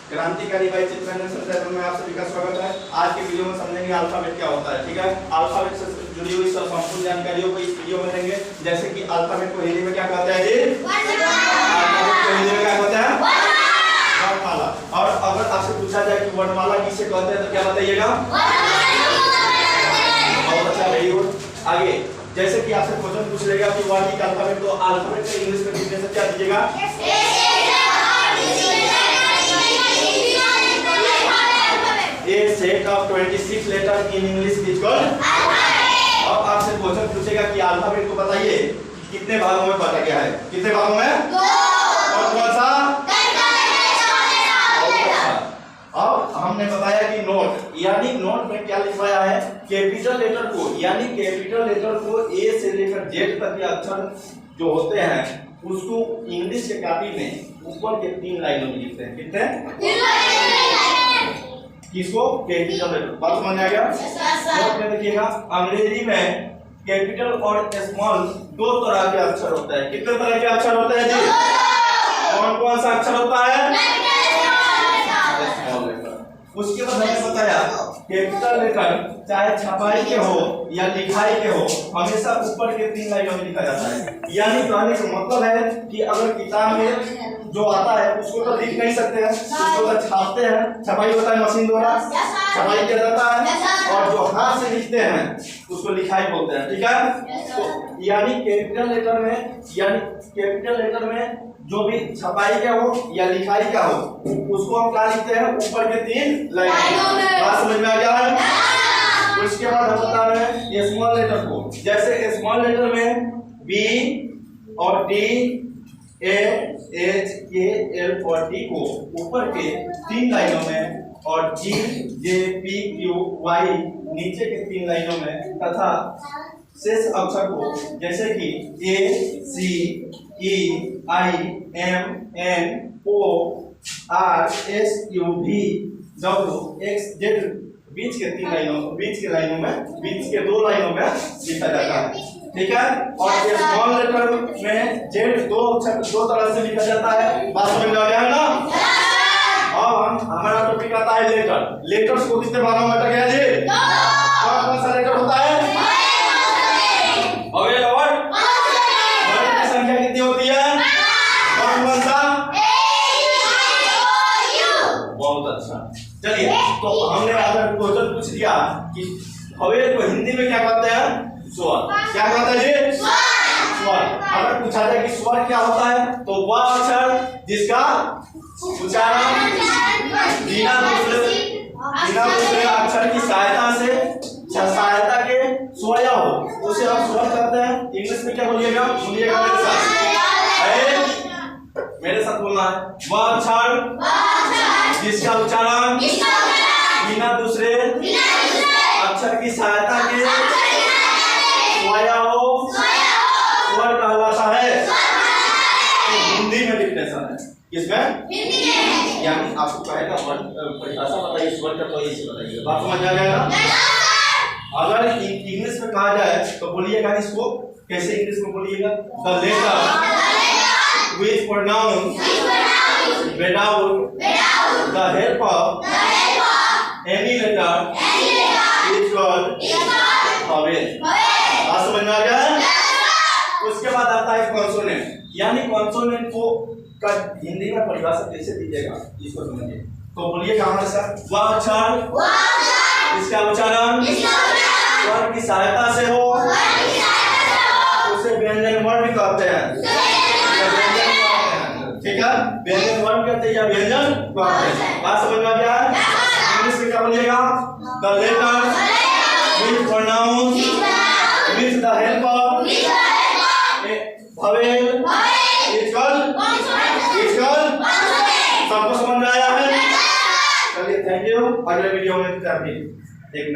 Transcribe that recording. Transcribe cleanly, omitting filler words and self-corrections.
क्रांतिकारी भाई चित्ररंजन में आप सभी का स्वागत है। आज के वीडियो में समझेंगे अल्फाबेट क्या होता है। ठीक है, अल्फाबेट से जुड़ी हुई सब संपूर्ण जानकारियों को इस वीडियो में देंगे। जैसे कि अल्फाबेट को हिंदी में क्या कहते हैं जी? अल्फाबेट को हिंदी में क्या कहते हैं? वर्णमाला। और अगर आपसे पूछा जाए कि वर्णमाला किसे कहते हैं तो क्या बताइएगा? बहुत अच्छा, वेरी गुड। आगे जैसे कि आपसे क्वेश्चन पूछ लेगा कि व्हाट इज अल्फाबेट, तो अल्फाबेट का इंग्लिश में डिफिनेशन क्या दीजिएगा? A set of 26 letters in English is called alphabet। अब आपसे क्वेश्चन पूछेगा कि अल्फाबेट को बताइए कितने भागों में बांटा गया है? कितने भागों में? 2। और कौन सा? अब हमने बताया कि नोट, यानी नोट में क्या लिखवाया है? कैपिटल लेटर को, यानी कैपिटल लेटर को ए से लेकर जेड तक के अक्षर जो होते हैं उसको इंग्लिश के कॉपी में ऊपर के 3 लाइनों में लिखते हैं। कितने? किसको? Capital letter. बात समझ में आ गया? नोट में देखिएगा, अंग्रेजी में कैपिटल और स्मॉल 2 तरह के अक्षर होते हैं। कितने तरह के अक्षर होते हैं जी? कौन कौन सा अक्षर होता है? उसके बाद मैंने बताया कैपिटल लेटर चाहे छपाई के हो या लिखाई के हो हमेशा ऊपर के 3 लाइनों में लिखा जाता है। यानी कहने का मतलब है कि अगर किताब में जो आता है उसको तो लिख नहीं सकते हैं, उसको तो छापते हैं, छपाई होता है मशीन द्वारा, छपाई किया जाता है, और जो हाथ से लिखते हैं उसको लिखाई बोलते हैं। ठीक है, तो यानी कैपिटल लेटर में जो भी छपाई का हो या लिखाई का हो उसको हम क्या लिखते हैं? ऊपर के 3 लाइनों में। बात समझ में आ गया है? उसके बाद हम बता रहे हैं स्मॉल लेटर को। जैसे स्मॉल लेटर में बी और डी, ए, एच, के, एल और टी को ऊपर के 3 लाइनों में, और जी, जे, पी, क्यू, वाई नीचे के 3 लाइनों में, तथा शेष अक्षर को जैसे कि A, C, E, I, M, N, O, R, S, U, V, W, X, Z बीच के 2 लाइनों में लिखा जाता है। ठीक है, और ये स्मॉल लेटर में जेड 2 तरह से लिखा जाता है। बात समझ में आ गया है ना? अब हमारा टॉपिक आता है लेटर। लेटर्स को कितने भागों में बांटा गया जी? कौन सा लेटर होता है? और की संख्या कितनी होती है? कौन सा? बहुत अच्छा। चलिए, तो हमने अगर क्वेश्चन पूछ दिया कि हवेल को हिंदी में क्या कहते हैं? स्वर। क्या कहते हैं जी? स्वर। अगर पूछा जाए कि स्वर क्या होता है तो वह अक्षर जिसका उच्चारण बिना दूसरे अक्षर की सहायता के सोया हो उसे हम स्वर कहते हैं। इंग्लिश में क्या बोलिएगा? बोलिएगा मेरे साथ बोलना है। वह अक्षर जिसका उच्चारण बिना दूसरे अक्षर की सहायता के सोया हो स्वर कहलाता है। हिंदी में डिफिनेशन है। किसमें? यानी आपको कहेगा परिभाषा बताइए स्वर का, तो इसे बताइए। बात समझ आ जाएगा? अगर इंग्लिश में कहा जाए तो बोलिएगा इसको कैसे? इंग्लिश में बोलिएगा the letter which pronounce without the help of any letter is called vowel। बात समझ में आ गया? उसके बाद आता है कॉन्सोनेंट, यानी कॉन्सोनेंट को हिंदी में परिभाषा कैसे दीजिएगा इसको समझिए। तो बोलिएगा हमारे साथ, वह अक्षर इसका उच्चारण स्वर की सहायता से हो उसे व्यंजन वर्ण कहते हैं। ठीक है, व्यंजन वर्ण कहते हैं या व्यंजन कहते हैं। बात समझ में आ गया? इंग्लिश में क्या बोलिएगा? The letter which pronounce with the help of vowel is called सबको समझ में आया है? चलिए, थैंक यू। अगले वीडियो में फिर